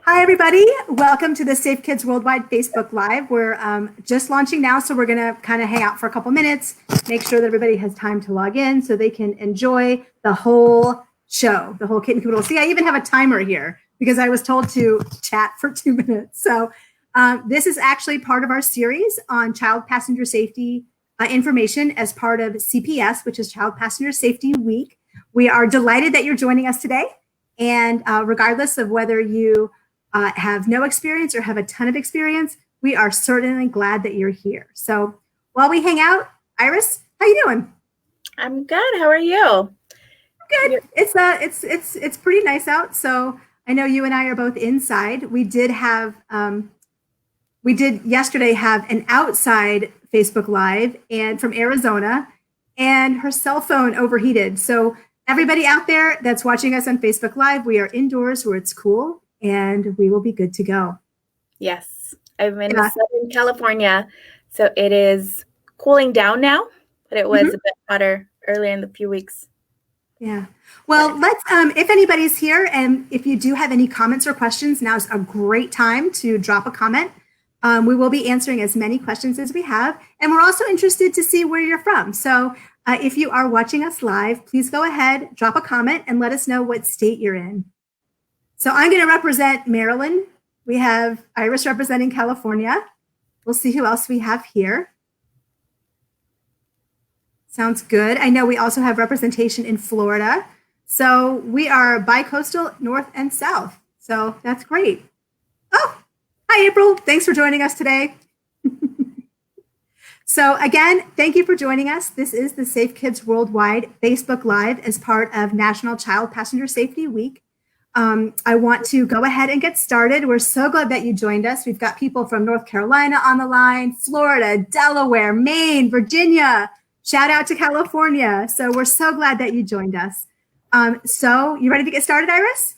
Hi, everybody. Welcome to the Safe Kids Worldwide Facebook Live. We're just launching now, so we're going to kind of hang out for a couple minutes, make sure that everybody has time to log in so they can enjoy the whole show, the whole kit and caboodle. See, I even have a timer here because I was told to chat for 2 minutes. So this is actually part of our series on child passenger safety information as part of CPS, which is Child Passenger Safety Week. We are delighted that you're joining us today. And regardless of whether you have no experience or have a ton of experience, we are certainly glad that you're here. So while we hang out, Iris, how you doing? I'm good. How are you? Good. It's pretty nice out. So I know you and I are both inside. We did yesterday have an outside Facebook Live and from Arizona, and her cell phone overheated. So everybody out there that's watching us on Facebook Live, we are indoors where it's cool and we will be good to go. Yes, I'm in Southern California, so it is cooling down now, but it was a bit hotter earlier in the few weeks. Yeah. Well, let's, if anybody's here and if you do have any comments or questions, now's a great time to drop a comment. We will be answering as many questions as we have. And we're also interested to see where you're from. So if you are watching us live, please go ahead, drop a comment and let us know what state you're in. So I'm going to represent Maryland. We have Iris representing California. We'll see who else we have here. Sounds good. I know we also have representation in Florida. So we are bi-coastal, north and south. So that's great. Oh, hi, April. Thanks for joining us today. So again, thank you for joining us. This is the Safe Kids Worldwide Facebook Live as part of National Child Passenger Safety Week. I want to go ahead and get started. We're so glad that you joined us. We've got people from North Carolina on the line, Florida, Delaware, Maine, Virginia. Shout out to California. So we're so glad that you joined us. So you ready to get started, Iris?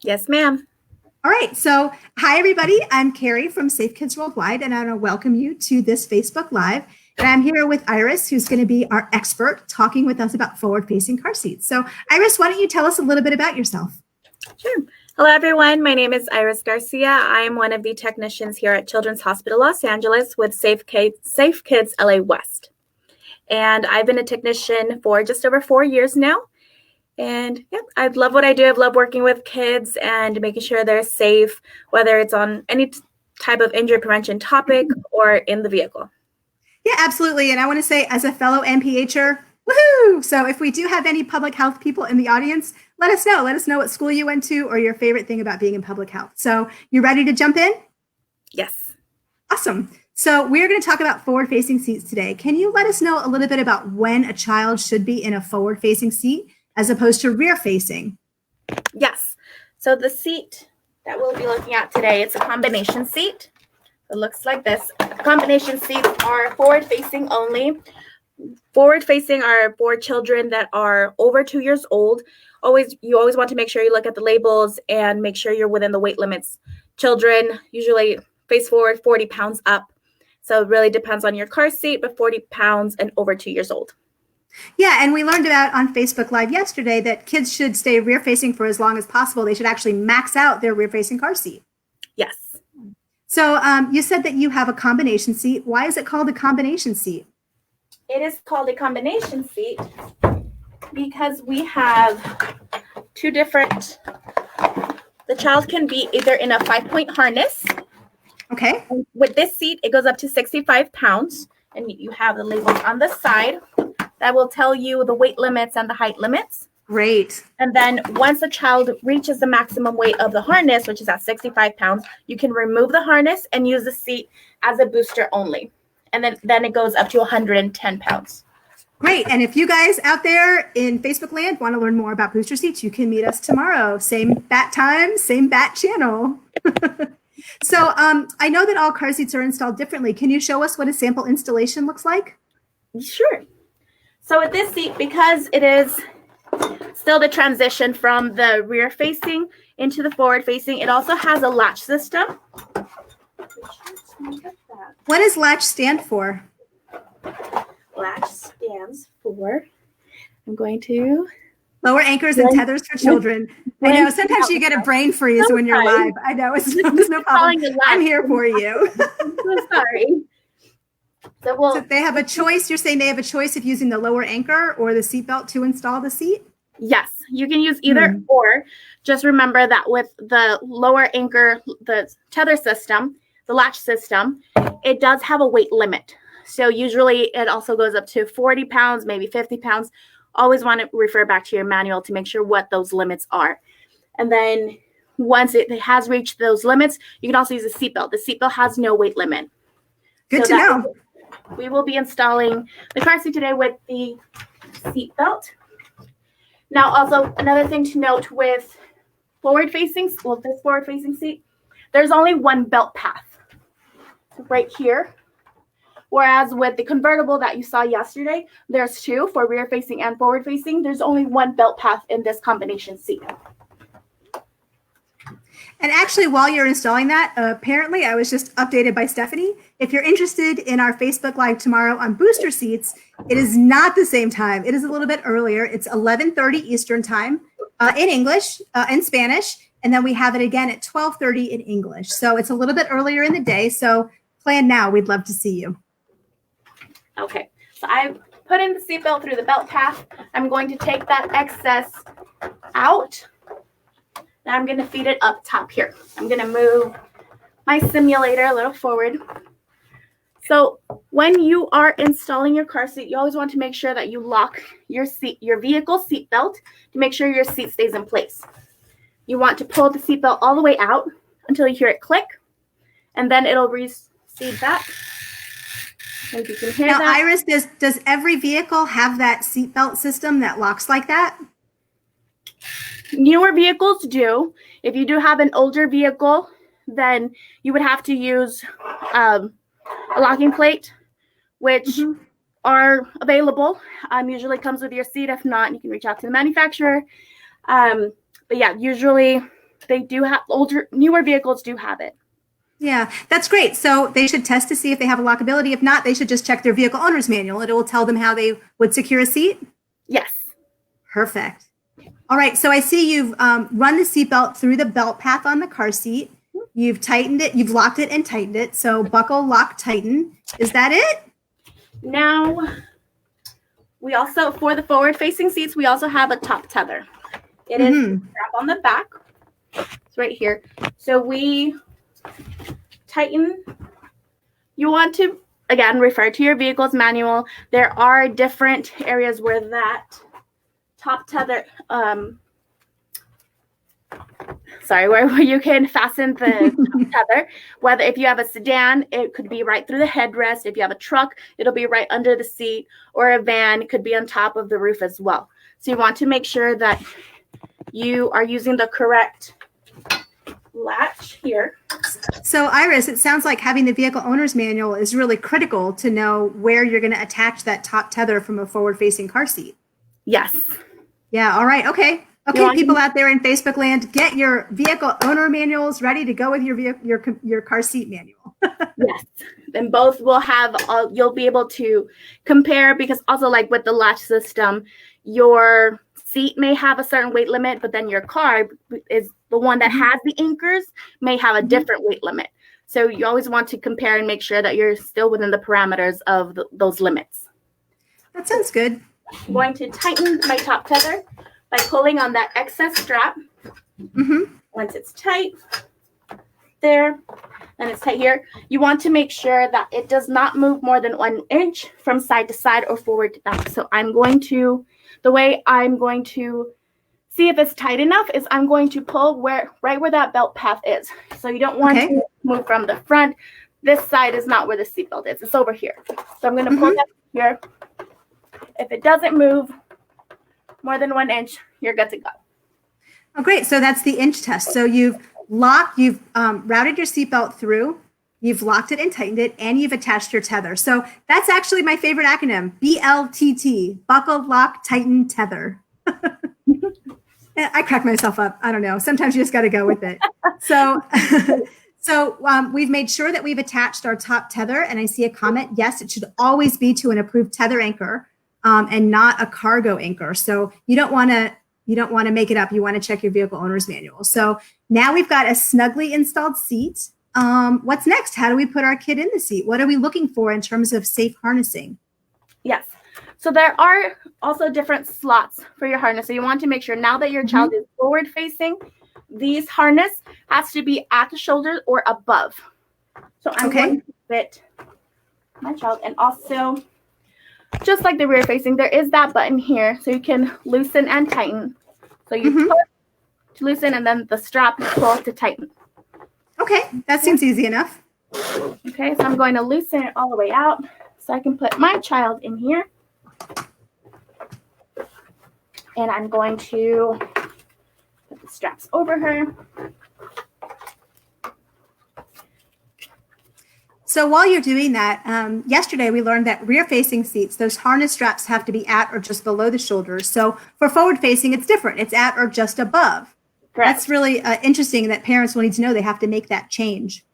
Yes, ma'am. All right. So hi, everybody. I'm Carrie from Safe Kids Worldwide, and I want to welcome you to this Facebook Live. And I'm here with Iris, who's going to be our expert talking with us about forward-facing car seats. So Iris, why don't you tell us a little bit about yourself? Sure. Hello, everyone. My name is Iris Garcia. I am one of the technicians here at Children's Hospital Los Angeles with Safe Kids LA West. And I've been a technician for just over 4 years now. And yeah, I love what I do. I love working with kids and making sure they're safe, whether it's on any type of injury prevention topic or in the vehicle. Yeah, absolutely. And I want to say, as a fellow NPHer, woohoo! So if we do have any public health people in the audience, let us know. Let us know what school you went to or your favorite thing about being in public health. So you ready to jump in? Yes. Awesome. So we're going to talk about forward-facing seats today. Can you let us know a little bit about when a child should be in a forward-facing seat as opposed to rear-facing? Yes. So the seat that we'll be looking at today, it's a combination seat. It looks like this. Combination seats are forward-facing only. Forward-facing are for children that are over 2 years old. You always want to make sure you look at the labels and make sure you're within the weight limits. Children usually face forward 40 pounds up. So it really depends on your car seat, but 40 pounds and over 2 years old. Yeah, and we learned about on Facebook Live yesterday that kids should stay rear-facing for as long as possible. They should actually max out their rear-facing car seat. Yes. So you said that you have a combination seat. Why is it called a combination seat? It is called a combination seat because we have two different, the child can be either in a 5-point harness. Okay. And with this seat, it goes up to 65 pounds, and you have the labels on the side that will tell you the weight limits and the height limits. Great. And then once the child reaches the maximum weight of the harness, which is at 65 pounds, you can remove the harness and use the seat as a booster only. And then it goes up to 110 pounds. Great. And if you guys out there in Facebook land want to learn more about booster seats, you can meet us tomorrow. Same bat time, same bat channel. So I know that all car seats are installed differently. Can you show us what a sample installation looks like? Sure. So with this seat, because it is still the transition from the rear facing into the forward facing, it also has a latch system. What does latch stand for? Latch stands for, I'm going to Lower anchors and tethers for children. I know sometimes you get a brain freeze when you're live. I know it's no problem. I'm here for you. I'm sorry. So they have a choice. You're saying they have a choice of using the lower anchor or the seatbelt to install the seat? Yes, you can use either or. Just remember that with the lower anchor, the tether system, the latch system, it does have a weight limit. So usually it also goes up to 40 pounds, maybe 50 pounds. Always want to refer back to your manual to make sure what those limits are. And then once it has reached those limits, you can also use a seatbelt. The seatbelt has no weight limit. Good to know. We will be installing the car seat today with the seatbelt. Now, also another thing to note with this forward-facing seat, there's only one belt path right here. Whereas with the convertible that you saw yesterday, there's two for rear-facing and forward-facing. There's only one belt path in this combination seat. And actually, while you're installing that, apparently I was just updated by Stephanie. If you're interested in our Facebook Live tomorrow on booster seats, it is not the same time. It is a little bit earlier. It's 11:30 Eastern time in English, in Spanish. And then we have it again at 12:30 in English. So it's a little bit earlier in the day. So plan now. We'd love to see you. Okay, so I put in the seatbelt through the belt path. I'm going to take that excess out. Now I'm going to feed it up top here. I'm going to move my simulator a little forward. So when you are installing your car seat, you always want to make sure that you lock your vehicle seat belt to make sure your seat stays in place. You want to pull the seat belt all the way out until you hear it click, and then it'll recede back. And you can hear now, that. Iris, does every vehicle have that seatbelt system that locks like that? Newer vehicles do. If you do have an older vehicle, then you would have to use a locking plate, which are available. Usually comes with your seat. If not, you can reach out to the manufacturer. But yeah, usually they do have newer vehicles do have it. Yeah, that's great. So they should test to see if they have a lockability. If not, they should just check their vehicle owner's manual. It will tell them how they would secure a seat. Yes. Perfect. All right. So I see you've run the seatbelt through the belt path on the car seat. You've tightened it. You've locked it and tightened it. So buckle, lock, tighten. Is that it? Now, we also, for the forward-facing seats, we also have a top tether. It is strap on the back. It's right here. So we tighten. You want to, again, refer to your vehicle's manual. There are different areas where that top tether, where you can fasten the top tether. Whether if you have a sedan, it could be right through the headrest. If you have a truck, it'll be right under the seat, or a van, it could be on top of the roof as well. So you want to make sure that you are using the correct latch here. So Iris, it sounds like having the vehicle owner's manual is really critical to know where you're going to attach that top tether from a forward-facing car seat. Yes. Yeah. All right. Okay. Okay. People out there in Facebook land, get your vehicle owner manuals ready to go with your car seat manual. Yes. And both will have, you'll be able to compare, because also like with the latch system, your seat may have a certain weight limit, but then your car is the one that has the anchors may have a different weight limit. So you always want to compare and make sure that you're still within the parameters of those limits. That sounds good. I'm going to tighten my top tether by pulling on that excess strap. Once it's tight there, and it's tight here, you want to make sure that it does not move more than 1 inch from side to side or forward to back. So the way I'm going to see if it's tight enough is I'm going to pull right where that belt path is. So you don't want to move from the front. This side is not where the seatbelt is. It's over here. So I'm going to pull that here. If it doesn't move more than 1 inch, you're good to go. Oh, great. So that's the inch test. So you've routed your seatbelt through, you've locked it and tightened it, and you've attached your tether. So that's actually my favorite acronym, BLTT, buckle, lock, tighten, tether. I crack myself up. I don't know. Sometimes you just got to go with it. So, we've made sure that we've attached our top tether, and I see a comment. Yes, it should always be to an approved tether anchor and not a cargo anchor. So you don't want to You don't want to make it up. You want to check your vehicle owner's manual. So now we've got a snugly installed seat. What's next? How do we put our kid in the seat? What are we looking for in terms of safe harnessing? Yes. So there are also different slots for your harness. So you want to make sure now that your child is forward facing, these harness has to be at the shoulder or above. So I'm going to fit my child, and also just like the rear facing, there is that button here so you can loosen and tighten. So you push to loosen, and then the strap you pull to tighten. Okay, that seems easy enough. Okay, so I'm going to loosen it all the way out so I can put my child in here. And I'm going to put the straps over her. So while you're doing that, yesterday we learned that rear-facing seats, those harness straps have to be at or just below the shoulders. So for forward-facing, it's different. It's at or just above. Correct. That's really interesting that parents will need to know they have to make that change.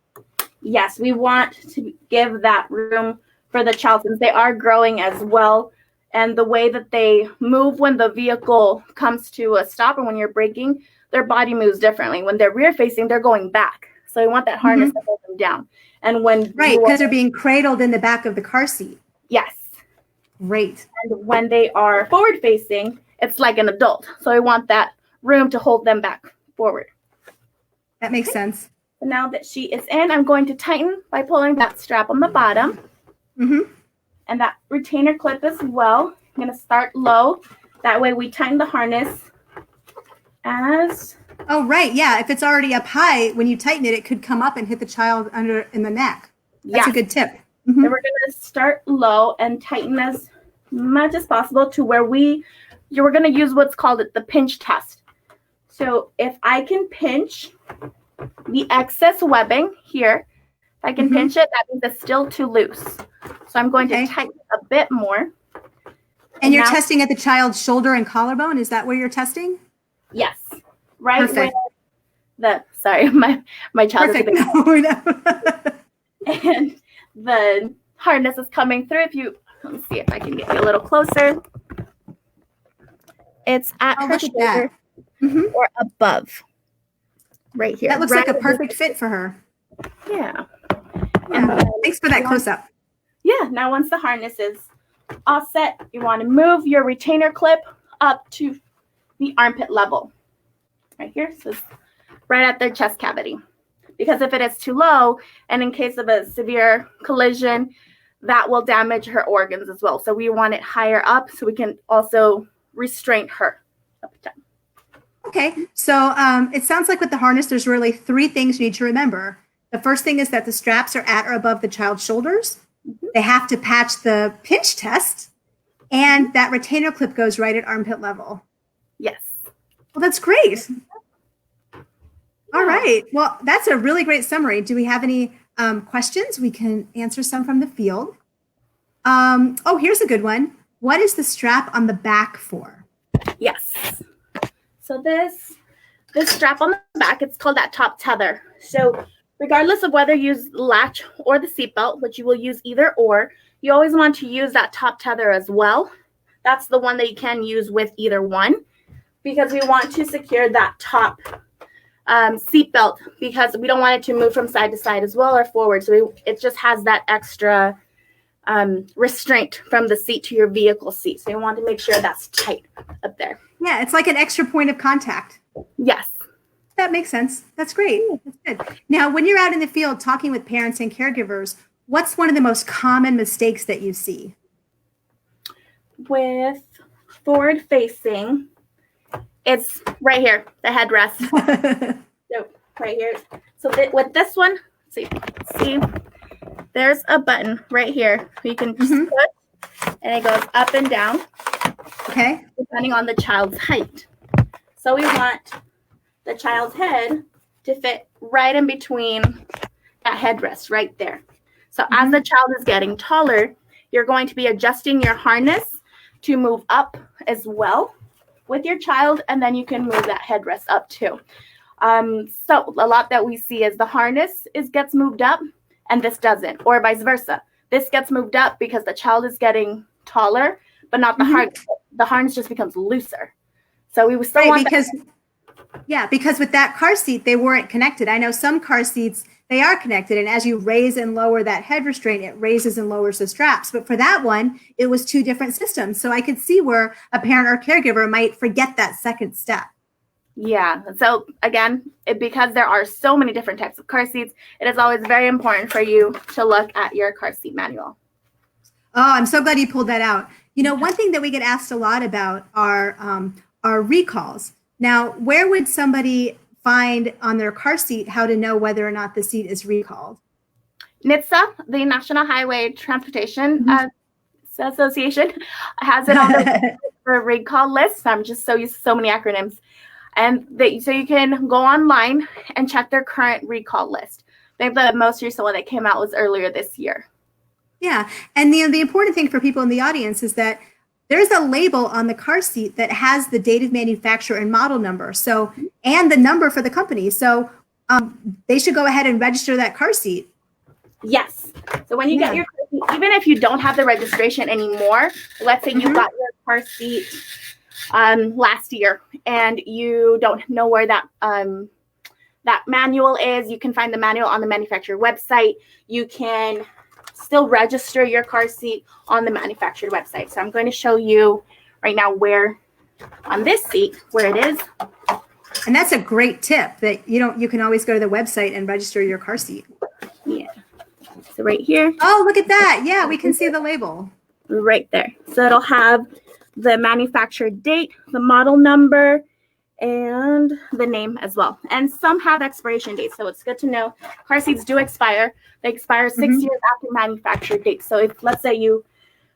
Yes, we want to give that room for the child since they are growing as well. And the way that they move when the vehicle comes to a stop or when you're braking, their body moves differently. When they're rear-facing, they're going back. So we want that harness to hold them down. And when because they're being cradled in the back of the car seat. Yes. Great. And when they are forward-facing, it's like an adult. So we want that room to hold them back forward. That makes sense. So now that she is in, I'm going to tighten by pulling that strap on the bottom. And that retainer clip as well. I'm going to start low. That way we tighten the harness as... Oh, right. Yeah. If it's already up high, when you tighten it, it could come up and hit the child in the neck. That's a good tip. Then we're going to start low and tighten as much as possible to where we're going to use what's called the pinch test. So if I can pinch the excess webbing here, if I can pinch it, that means it's still too loose. So I'm going to tighten a bit more. And you're testing at the child's shoulder and collarbone? Is that where you're testing? Yes. Right where my child is and the harness is coming through. Let me see if I can get you a little closer. It's at her shoulder or above. Right here. That looks like a perfect fit for her. Yeah. Thanks for that close-up. Yeah. Now once the harness is all set, you want to move your retainer clip up to the armpit level. Right here. So it's right at their chest cavity. Because if it is too low, and in case of a severe collision, that will damage her organs as well. So we want it higher up so we can also restrain her up top. Okay. So it sounds like with the harness, there's really 3 things you need to remember. The first thing is that the straps are at or above the child's shoulders. They have to patch the pinch test, and that retainer clip goes right at armpit level. Yes. Well, that's great. All right. Well, that's a really great summary. Do we have any questions? We can answer some from the field. Oh, here's a good one. What is the strap on the back for? Yes. So this strap on the back, it's called that top tether. So regardless of whether you use latch or the seatbelt, which you will use either or, you always want to use that top tether as well. That's the one that you can use with either one, because we want to secure that top seatbelt, because we don't want it to move from side to side as well or forward. So it just has that extra restraint from the seat to your vehicle seat. So you want to make sure that's tight up there. Yeah, it's like an extra point of contact. Yes. That makes sense. That's great. That's good. Now, when you're out in the field talking with parents and caregivers, what's one of the most common mistakes that you see? With forward facing, it's right here, the headrest. So right here. So with this one, see, there's a button right here. You can just push, and it goes up and down. Okay. Depending on the child's height. So we want the child's head to fit right in between that headrest right there. So as the child is getting taller, you're going to be adjusting your harness to move up as well with your child, and then you can move that headrest up too. So a lot that we see is the harness gets moved up and this doesn't, or vice versa. This gets moved up because the child is getting taller, but not the harness. The harness just becomes looser. So we still Right, want because with that car seat, they weren't connected. I know some car seats, they are connected. And as you raise and lower that head restraint, it raises and lowers the straps. But for that one, it was two different systems. So I could see where a parent or caregiver might forget that second step. Yeah. So again, because there are so many different types of car seats, it is always very important for you to look at your car seat manual. Oh, I'm so glad you pulled that out. You know, one thing that we get asked a lot about are recalls. Now, where would somebody find on their car seat how to know whether or not the seat is recalled? NHTSA, the National Highway Transportation Association, has it on the recall list. I'm just so used to so many acronyms. And so you can go online and check their current recall list. I think the most recent one that came out was earlier this year. Yeah. And the important thing for people in the audience is that there's a label on the car seat that has the date of manufacture and model number. So, and the number for the company. So they should go ahead and register that car seat. Yes. So when you get your car seat, even if you don't have the registration anymore, let's say you got your car seat last year and you don't know where that that manual is, you can find the manual on the manufacturer website. You can still register your car seat on the manufacturer website. So I'm going to show you right now where on this seat where it is. And that's a great tip that you can always go to the website and register your car seat. Yeah. So right here. Oh, look at that. Yeah, we can see the label. Right there. So it'll have the manufacturer date, the model number, and the name as well. And some have expiration dates, so it's good to know. Car seats do expire. They expire 6 years after manufacturer date. So if, let's say, you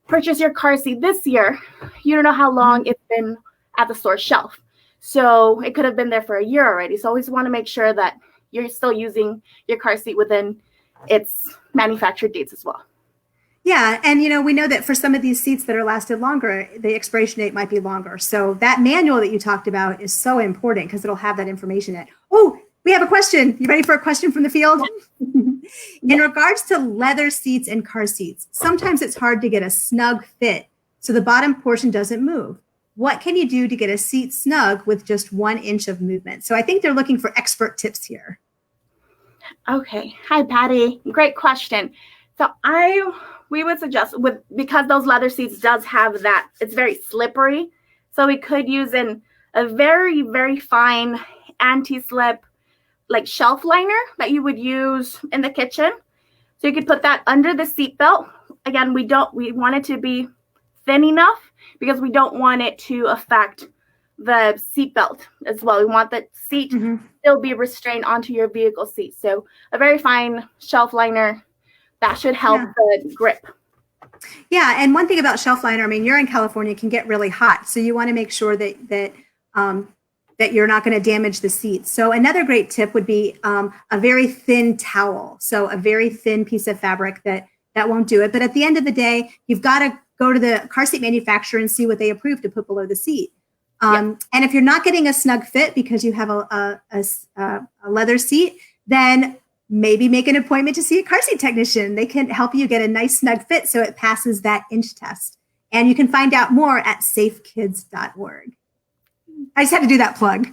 purchase your car seat this year, you don't know how long it's been at the store shelf. So it could have been there for a year already. So always want to make sure that you're still using your car seat within its manufacturer dates as well. Yeah, and we know that for some of these seats that are lasted longer, the expiration date might be longer. So that manual that you talked about is so important because it'll have that information in it. Oh, we have a question. You ready for a question from the field? In regards to leather seats and car seats, sometimes it's hard to get a snug fit so the bottom portion doesn't move. What can you do to get a seat snug with just 1 inch of movement? So I think they're looking for expert tips here. Okay. Hi, Patty. Great question. So we would suggest because those leather seats does have that, it's very slippery. So we could use a very, very fine anti-slip like shelf liner that you would use in the kitchen. So you could put that under the seat belt. Again, we want it to be thin enough because we don't want it to affect the seat belt as well. We want the seat still be restrained onto your vehicle seat. So a very fine shelf liner that should help the grip. Yeah, and one thing about shelf liner, I mean, you're in California, it can get really hot, so you want to make sure that you're not going to damage the seats. So another great tip would be a very thin towel. So a very thin piece of fabric that won't do it. But at the end of the day, you've got to go to the car seat manufacturer and see what they approve to put below the seat. And if you're not getting a snug fit because you have a leather seat, then maybe make an appointment to see a car seat technician. They can help you get a nice snug fit so it passes that inch test. And you can find out more at safekids.org. I just had to do that plug.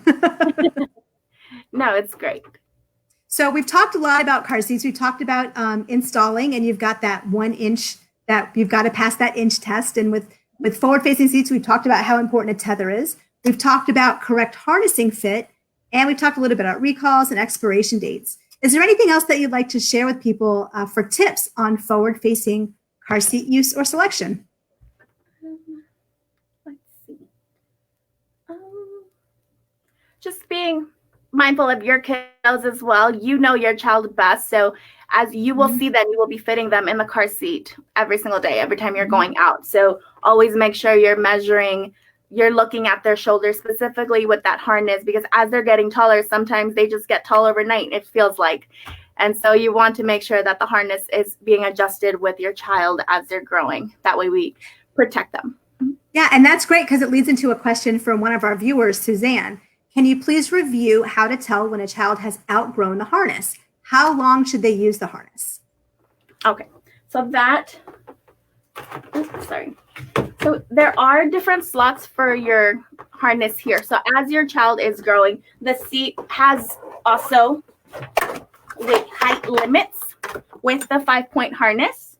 No, it's great. So we've talked a lot about car seats. We've talked about installing, and you've got that 1 inch that you've got to pass that inch test. And with forward-facing seats, we've talked about how important a tether is. We've talked about correct harnessing fit, and we've talked a little bit about recalls and expiration dates. Is there anything else that you'd like to share with people for tips on forward-facing car seat use or selection? Let's see. Just being mindful of your kiddos as well. You know your child best. So as you will see them, you will be fitting them in the car seat every single day, every time you're going out. So always make sure you're measuring, you're looking at their shoulders specifically with that harness, because as they're getting taller, sometimes they just get tall overnight, it feels like. And so you want to make sure that the harness is being adjusted with your child as they're growing. That way we protect them. Yeah, and that's great because it leads into a question from one of our viewers, Suzanne. Can you please review how to tell when a child has outgrown the harness? How long should they use the harness? Okay, so that, oops, sorry. So there are different slots for your harness here. So as your child is growing, the seat has also height limits with the 5-point harness.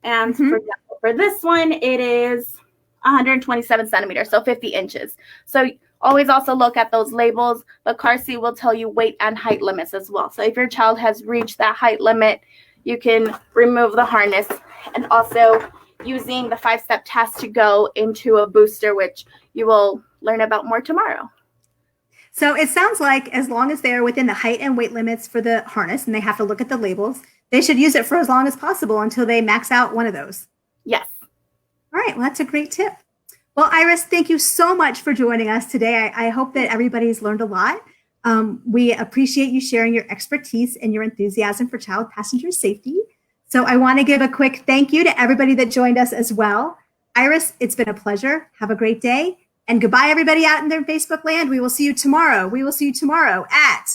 And for example, for this one, it is 127 centimeters, so 50 inches. So always also look at those labels. The car seat will tell you weight and height limits as well. So if your child has reached that height limit, you can remove the harness, and also using the 5-step test to go into a booster, which you will learn about more tomorrow. So it sounds like as long as they're within the height and weight limits for the harness, and they have to look at the labels, they should use it for as long as possible until they max out one of those. Yes. All right. Well, that's a great tip. Well, Iris, thank you so much for joining us today. I hope that everybody's learned a lot. We appreciate you sharing your expertise and your enthusiasm for child passenger safety. So I want to give a quick thank you to everybody that joined us as well. Iris, it's been a pleasure. Have a great day. And goodbye, everybody out in their Facebook land. We will see you tomorrow. We will see you tomorrow at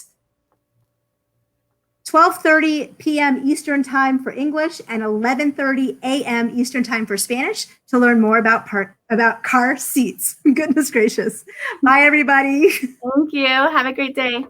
12:30 p.m. Eastern Time for English and 11:30 a.m. Eastern Time for Spanish to learn more about car seats. Goodness gracious. Bye, everybody. Thank you. Have a great day.